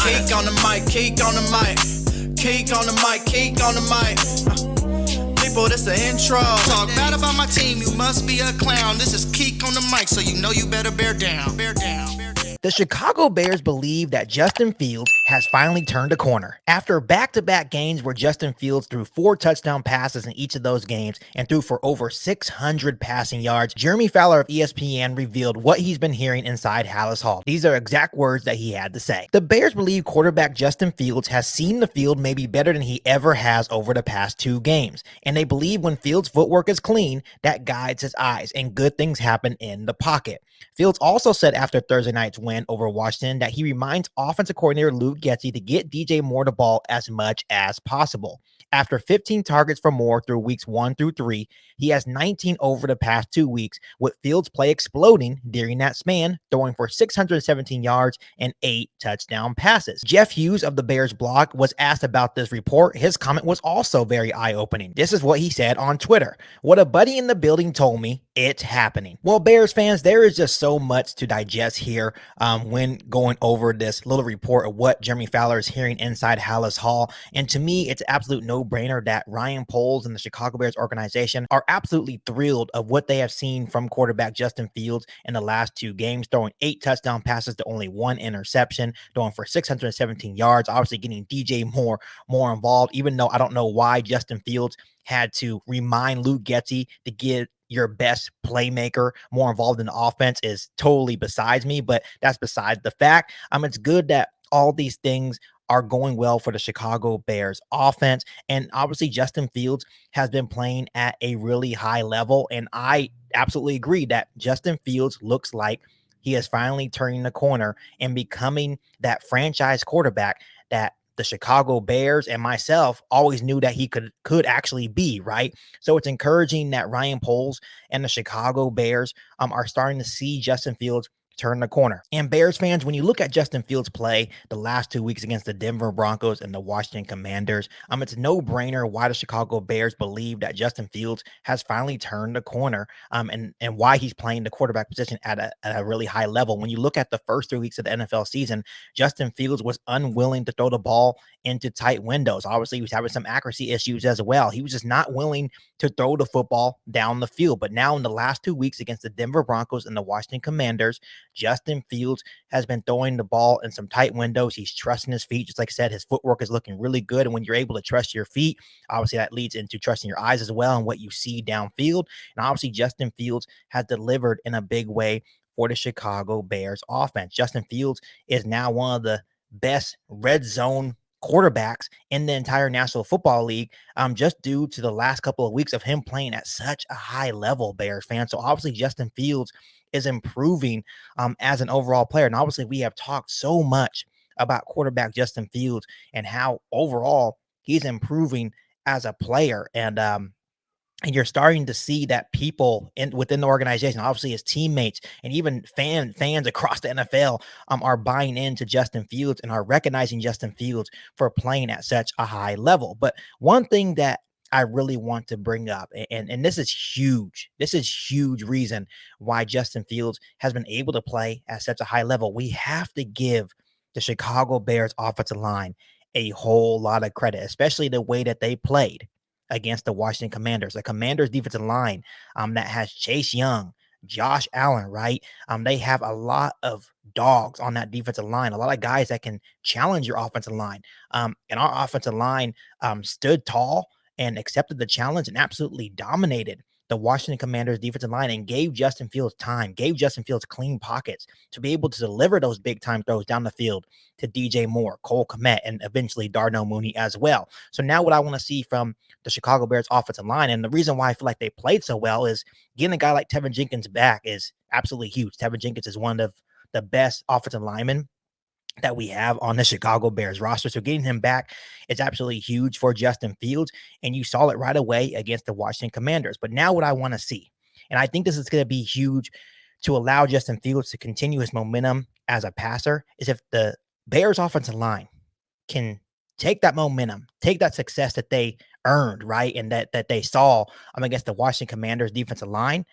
Keek on the mic, keek on the mic. Keek on the mic, keek on the mic. People, this the intro. Talk bad about my team, you must be a clown. This is Keek on the mic, so you know you better bear down. Bear down. The Chicago Bears believe that Justin Fields has finally turned a corner. After back-to-back games where Justin Fields threw 4 touchdown passes in each of those games and threw for over 600 passing yards, Jeremy Fowler of ESPN revealed what he's been hearing inside Halas Hall. These are exact words that he had to say. The Bears believe quarterback Justin Fields has seen the field maybe better than he ever has over the past 2 games, and they believe when Fields' footwork is clean, that guides his eyes and good things happen in the pocket. Fields also said after Thursday night's win over Washington that he reminds offensive coordinator Luke Getsy to get DJ Moore the ball as much as possible. After 15 targets for Moore through weeks 1 through 3, he has 19 over the past 2 weeks, with Fields' play exploding during that span, throwing for 617 yards and 8 touchdown passes. Jeff Hughes of the Bears blog was asked about this report. His comment was also very eye-opening. This is what he said on Twitter. "What a buddy in the building told me, it's happening." Well, Bears fans, there is just so much to digest here when going over this little report of what Jeremy Fowler is hearing inside Halas Hall. And to me, it's an absolute no-brainer that Ryan Poles and the Chicago Bears organization are absolutely thrilled of what they have seen from quarterback Justin Fields in the last 2 games, throwing 8 touchdown passes to only 1 interception, throwing for 617 yards, obviously getting DJ Moore more involved, even though I don't know why Justin Fields had to remind Luke Getsy to get your best playmaker more involved in the offense is totally besides me, but that's beside the fact. It's good that all these things are going well for the Chicago Bears offense. And obviously Justin Fields has been playing at a really high level. And I absolutely agree that Justin Fields looks like he is finally turning the corner and becoming that franchise quarterback that the Chicago Bears and myself always knew that he could actually be, right? So it's encouraging that Ryan Poles and the Chicago Bears are starting to see Justin Fields turn the corner. And Bears fans, when you look at Justin Fields play the last 2 weeks against the Denver Broncos and the Washington Commanders, it's a no-brainer why the Chicago Bears believe that Justin Fields has finally turned the corner, and why he's playing the quarterback position at a really high level. When you look at the first 3 weeks of the NFL season, Justin Fields was unwilling to throw the ball into tight windows. Obviously, he was having some accuracy issues as well. He was just not willing to throw the football down the field. But now in the last 2 weeks against the Denver Broncos and the Washington Commanders, Justin Fields has been throwing the ball in some tight windows. He's trusting his feet. Just like I said, his footwork is looking really good. And when you're able to trust your feet, obviously that leads into trusting your eyes as well and what you see downfield. And obviously Justin Fields has delivered in a big way for the Chicago Bears offense. Justin Fields is now one of the best red zone quarterbacks in the entire National Football League, just due to the last couple of weeks of him playing at such a high level, Bears fans. So obviously Justin Fields is improving as an overall player. And obviously we have talked so much about quarterback Justin Fields and how overall he's improving as a player. And you're starting to see that people within the organization, obviously his teammates and even fans across the NFL, are buying into Justin Fields and are recognizing Justin Fields for playing at such a high level. But one thing that I really want to bring up, and this is huge. This is huge reason why Justin Fields has been able to play at such a high level. We have to give the Chicago Bears offensive line a whole lot of credit, especially the way that they played against the Washington Commanders. The Commanders defensive line that has Chase Young, Josh Allen, right? They have a lot of dogs on that defensive line, a lot of guys that can challenge your offensive line. And our offensive line stood tall and accepted the challenge and absolutely dominated the Washington Commanders defensive line and gave Justin Fields time, gave Justin Fields clean pockets to be able to deliver those big time throws down the field to DJ Moore, Cole Kmet, and eventually Darnell Mooney as well. So now what I want to see from the Chicago Bears offensive line, and the reason why I feel like they played so well, is getting a guy like Tevin Jenkins back is absolutely huge. Tevin Jenkins is one of the best offensive linemen that we have on the Chicago Bears roster. So getting him back is absolutely huge for Justin Fields. And you saw it right away against the Washington Commanders. But now what I want to see, and I think this is going to be huge to allow Justin Fields to continue his momentum as a passer, is if the Bears offensive line can take that momentum, take that success that they earned, right? And that they saw against the Washington Commanders defensive line,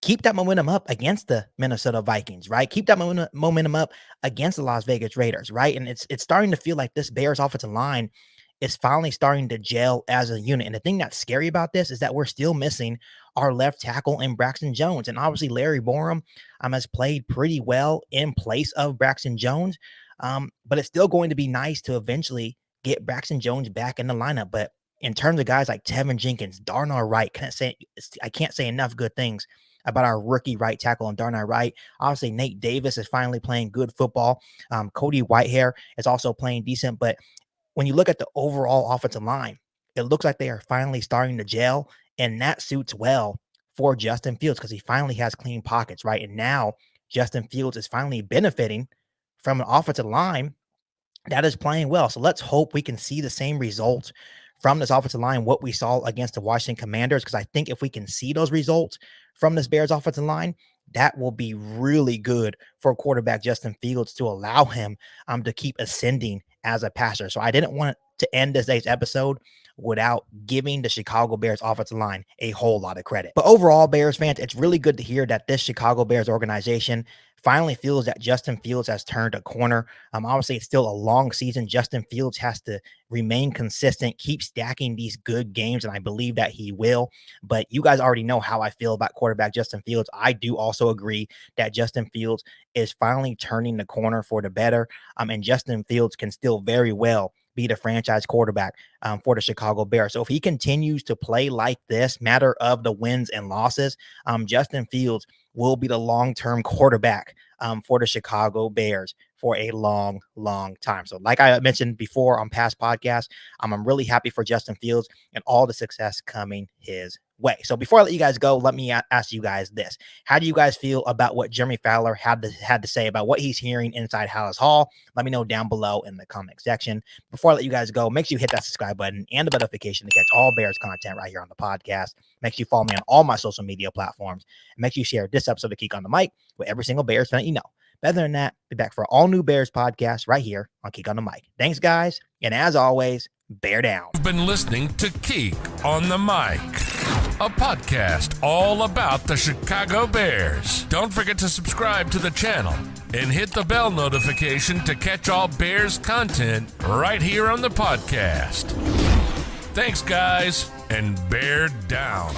keep that momentum up against the Minnesota Vikings, right? Keep that momentum up against the Las Vegas Raiders, right? And it's starting to feel like this Bears offensive line is finally starting to gel as a unit. And the thing that's scary about this is that we're still missing our left tackle in Braxton Jones. And obviously Larry Borum has played pretty well in place of Braxton Jones. But it's still going to be nice to eventually get Braxton Jones back in the lineup. But in terms of guys like Tevin Jenkins, Darnell Wright, I can't say enough good things about our rookie right tackle and Darnell Wright. Obviously, Nate Davis is finally playing good football. Cody Whitehair is also playing decent. But when you look at the overall offensive line, it looks like they are finally starting to gel, and that suits well for Justin Fields because he finally has clean pockets, right? And now Justin Fields is finally benefiting from an offensive line that is playing well. So let's hope we can see the same results from this offensive line, what we saw against the Washington Commanders, because I think if we can see those results from this Bears offensive line, that will be really good for quarterback Justin Fields to allow him to keep ascending as a passer. So I didn't want to end this day's episode without giving the Chicago Bears offensive line a whole lot of credit. But overall, Bears fans, it's really good to hear that this Chicago Bears organization finally feels that Justin Fields has turned a corner. Obviously, it's still a long season. Justin Fields has to remain consistent, keep stacking these good games, and I believe that he will. But you guys already know how I feel about quarterback Justin Fields. I do also agree that Justin Fields is finally turning the corner for the better, and Justin Fields can still very well be the franchise quarterback for the Chicago Bears. So if he continues to play like this, matter of the wins and losses, Justin Fields will be the long-term quarterback for the Chicago Bears for a long, long time. So like I mentioned before on past podcasts, I'm really happy for Justin Fields and all the success coming his way. So before I let you guys go, let me ask you guys this. How do you guys feel about what Jeremy Fowler had to say about what he's hearing inside Hallis Hall? Let me know down below in the comment section. Before I let you guys go, make sure you hit that subscribe button and the notification to catch all Bears content right here on the podcast. Make sure you follow me on all my social media platforms. And make sure you share this episode of Geek on the Mic with every single Bears fan that you know. Better than that, be back for all new Bears podcasts right here on Geek on the Mic. Thanks, guys. And as always, bear down. You've been listening to Geek on the Mic, a podcast all about the Chicago Bears. Don't forget to subscribe to the channel and hit the bell notification to catch all Bears content right here on the podcast. Thanks, guys, and bear down.